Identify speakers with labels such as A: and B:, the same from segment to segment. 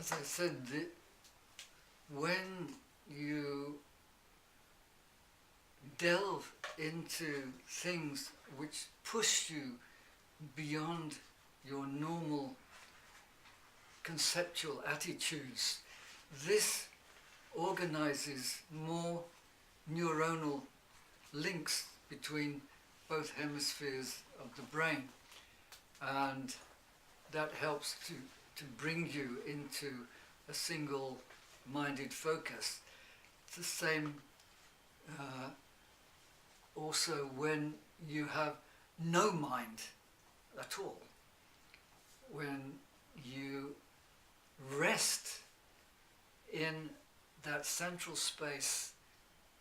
A: as I said, when you delve into things which push you beyond your normal conceptual attitudes, this organizes more neuronal links between both hemispheres of the brain, and that helps to bring you into a single-minded focus. It's the same also when you have no mind at all, when you rest in that central space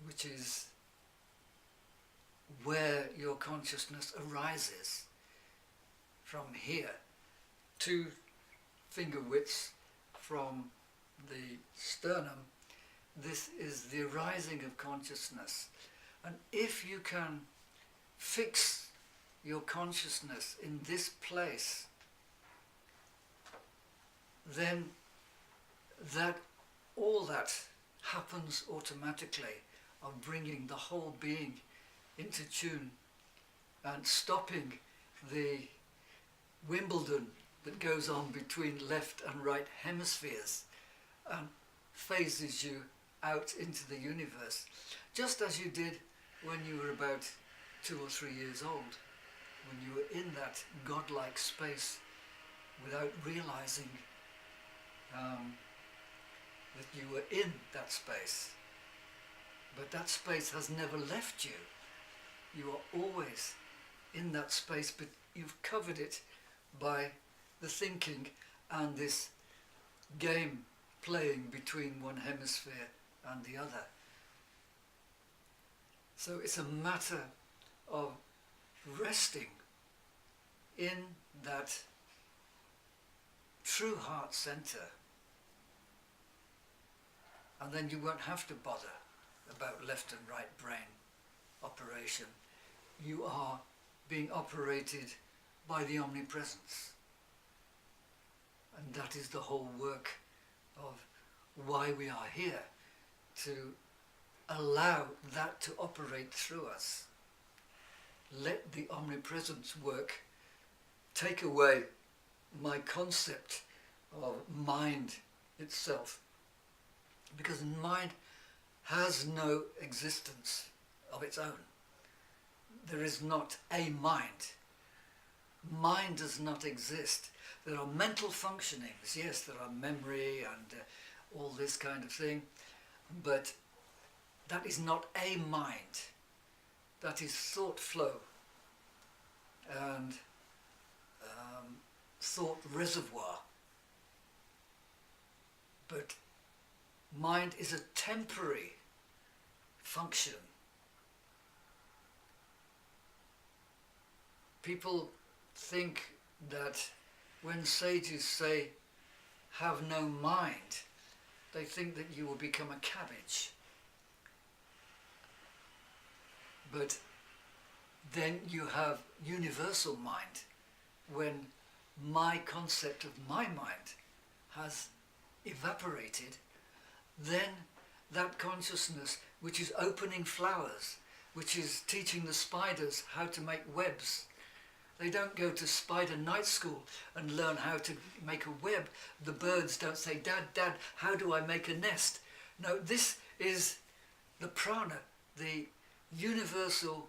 A: which is where your consciousness arises. From here, 2 finger widths from the sternum, this is the arising of consciousness. And if you can fix your consciousness in this place, then all that happens automatically, of bringing the whole being into tune and stopping the Wimbledon that goes on between left and right hemispheres and phases you out into the universe, just as you did when you were about 2 or 3 years old, when you were in that godlike space without realizing that you were in that space. But that space has never left you. You are always in that space, but you've covered it by the thinking and this game playing between one hemisphere and the other. So it's a matter of resting in that true heart center, and then you won't have to bother about left and right brain operation. You are being operated by the omnipresence. And that is the whole work of why we are here, to allow that to operate through us. Let the omnipresence work take away my concept of mind itself, because mind has no existence of its own. There is not a mind. Mind does not exist. There are mental functionings, yes, there are memory and all this kind of thing, but that is not a mind. That is thought flow and thought reservoir. But mind is a temporary function. People think that when sages say, have no mind, they think that you will become a cabbage. But then you have universal mind. When my concept of my mind has evaporated, then that consciousness which is opening flowers, which is teaching the spiders how to make webs. They don't go to spider night school and learn how to make a web. The birds don't say, Dad, Dad, how do I make a nest? No, this is the prana, the universal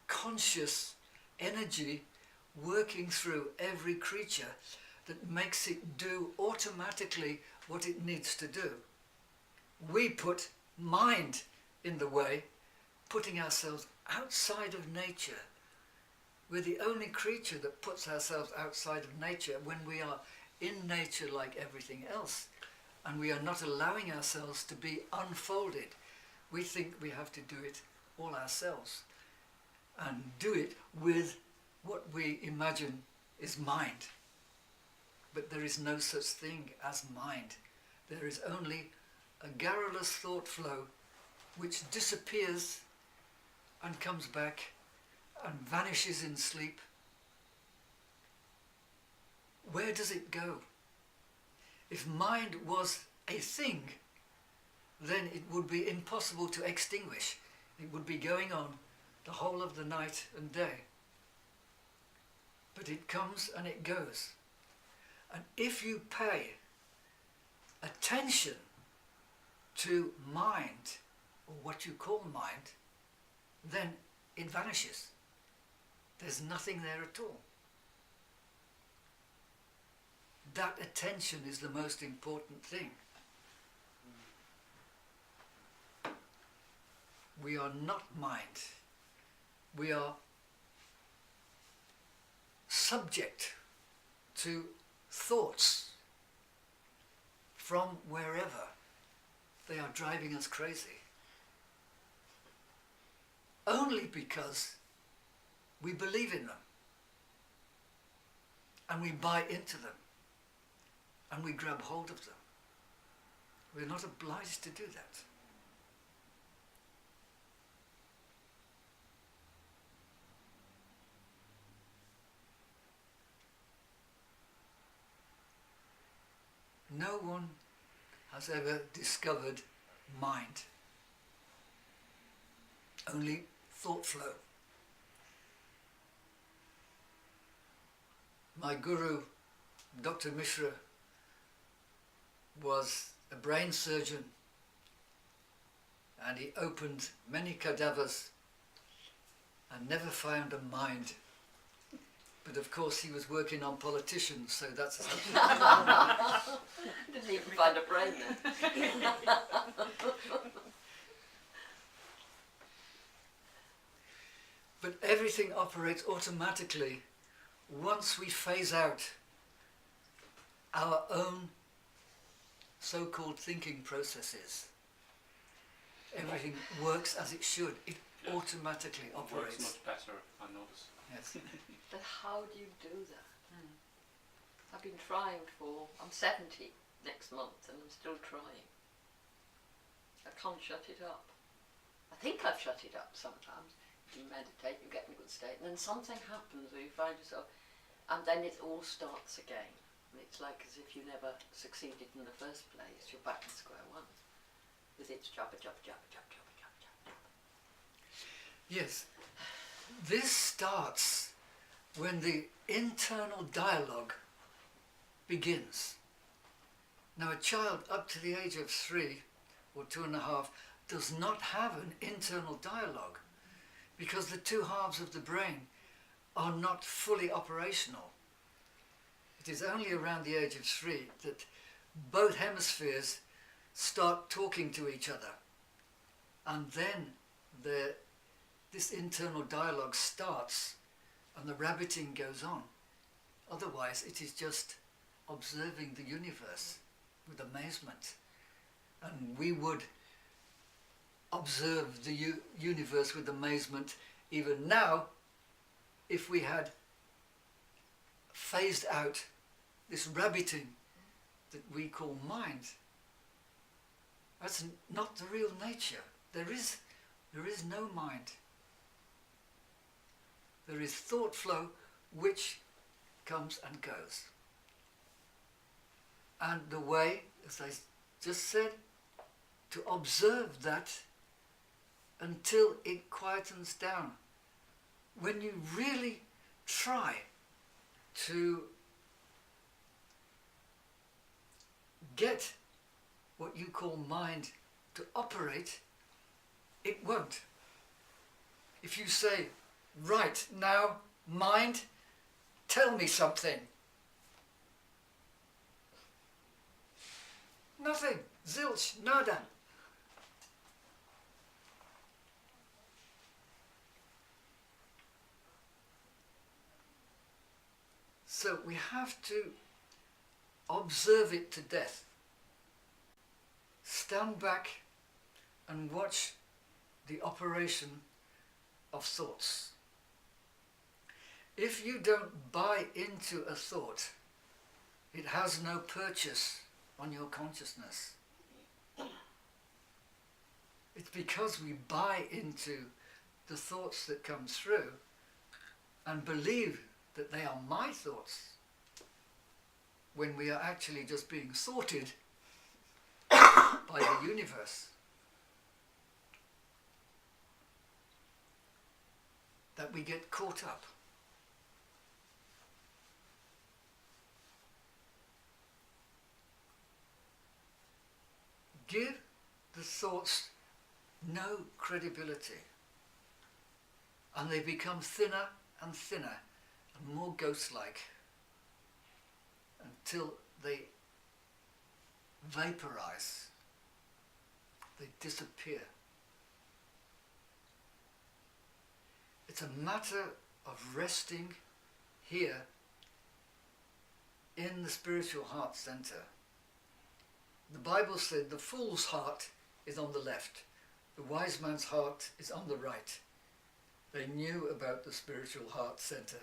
A: conscious energy working through every creature that makes it do automatically what it needs to do. We put mind in the way, putting ourselves outside of nature. We're the only creature that puts ourselves outside of nature when we are in nature like everything else, and we are not allowing ourselves to be unfolded. We think we have to do it all ourselves and do it with what we imagine is mind. But there is no such thing as mind. There is only a garrulous thought flow which disappears and comes back and vanishes in sleep. Where does it go? If mind was a thing, then it would be impossible to extinguish. It would be going on the whole of the night and day. But it comes and it goes. And if you pay attention to mind, or what you call mind, then it vanishes. There's nothing there at all. That attention is the most important thing. We are not mind. We are subject to thoughts from wherever they are driving us crazy. Only because we believe in them and we buy into them and we grab hold of them. We're not obliged to do that. No one has ever discovered mind. Only thought flow. My guru, Dr. Mishra, was a brain surgeon, and he opened many cadavers and never found a mind. But of course he was working on politicians, so that's...
B: Didn't even find a brain then.
A: But everything operates automatically once we phase out our own so-called thinking processes. Everything works as it should. It automatically operates.
C: It works much better, I notice.
A: Yes.
B: But how do you do that? I've been trying I'm 70 next month and I'm still trying. I can't shut it up. I think I've shut it up sometimes. You meditate, you get in a good state, and then something happens where you find yourself, and then it all starts again. And it's like as if you never succeeded in the first place. You're back to square one. With its jabba, jabba, jabba, jabba, jabba, jabba, jabba, jabba.
A: Yes. This starts when the internal dialogue begins. Now, a child up to the age of 3 or 2.5 does not have an internal dialogue because the two halves of the brain are not fully operational. It is only around the age of 3 that both hemispheres start talking to each other, and then this internal dialogue starts and the rabbiting goes on. Otherwise it is just observing the universe with amazement, and we would observe the universe with amazement even now if we had phased out this rabbiting that we call mind. That's not the real nature. There is no mind. There is thought flow which comes and goes. And the way, as I just said, to observe that until it quietens down. When you really try to get what you call mind to operate, it won't. If you say, right now, mind, tell me something. Nothing. Zilch. Nada. So we have to observe it to death. Stand back and watch the operation of thoughts. If you don't buy into a thought, it has no purchase on your consciousness. It's because we buy into the thoughts that come through and believe that they are my thoughts. when we are actually just being sorted by the universe. That we get caught up. Give the thoughts no credibility, and they become thinner and thinner and more ghost-like until they vaporize, they disappear. It's a matter of resting here in the spiritual heart center. The Bible said the fool's heart is on the left, the wise man's heart is on the right. They knew about the spiritual heart center.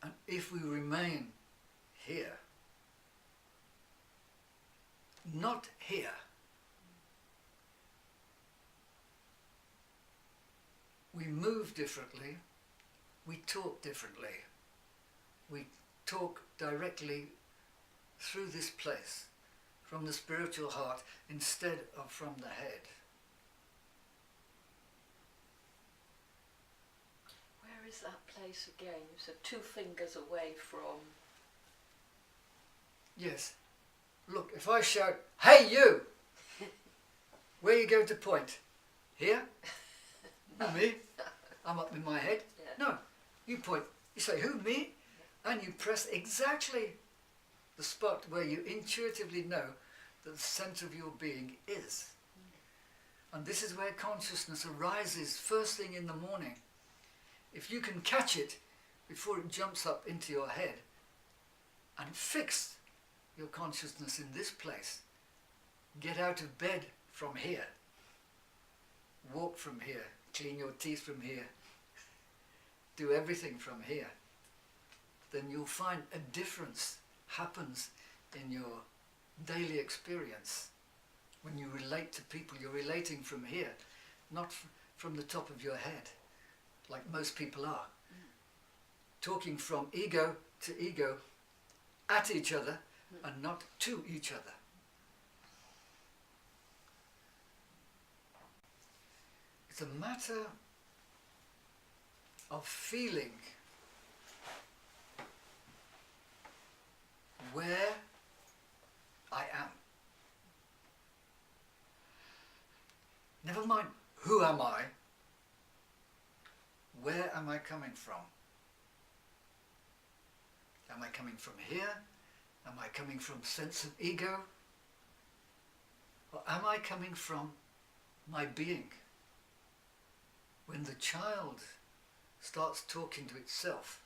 A: And if we remain here, not here, we move differently, we talk differently, we talk directly through this place, from the spiritual heart instead of from the head.
B: Where is that place again? You said 2 fingers away from...
A: Yes. Look, if I shout, "Hey you!" where are you going to point? Here? Not me. I'm up in my head. Yeah. No. You point. You say, "Who, me?" Yeah. And you press exactly the spot where you intuitively know that the centre of your being is. And this is where consciousness arises first thing in the morning. If you can catch it before it jumps up into your head and fix your consciousness in this place, get out of bed from here, walk from here, clean your teeth from here, do everything from here, then you'll find a difference happens in your daily experience. When you relate to people, you're relating from here, not from the top of your head, like most people are. Talking from ego to ego, at each other, and not to each other. It's a matter of feeling where I am. Never mind who am I, where am I coming from? Am I coming from here? Am I coming from sense of ego? Or am I coming from my being? When the child starts talking to itself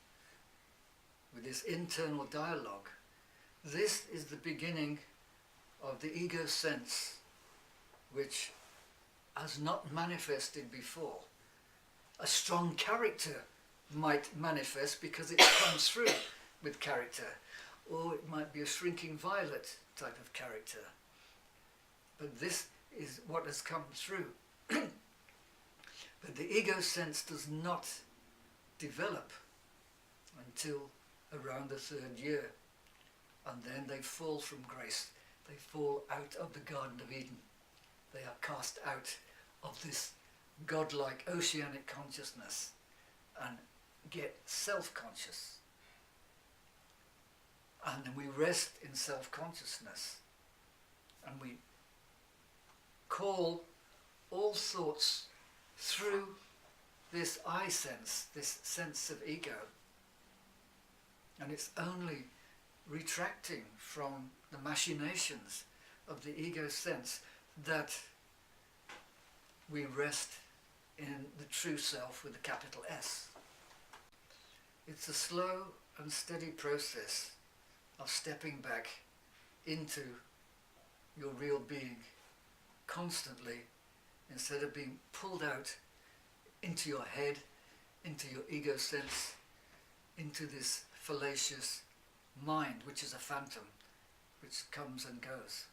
A: with this internal dialogue, this is the beginning of the ego sense, which has not manifested before. A strong character might manifest because it comes through with character, or it might be a shrinking violet type of character. But this is what has come through. But the ego sense does not develop until around the 3rd year. And then they fall from grace. They fall out of the Garden of Eden. They are cast out of this godlike oceanic consciousness and get self-conscious. And then we rest in self-consciousness. And we call all thoughts through this I sense, this sense of ego. And it's only retracting from the machinations of the ego sense that we rest in the true self with a capital S. It's a slow and steady process of stepping back into your real being constantly, instead of being pulled out into your head, into your ego sense, into this fallacious mind, which is a phantom, which comes and goes.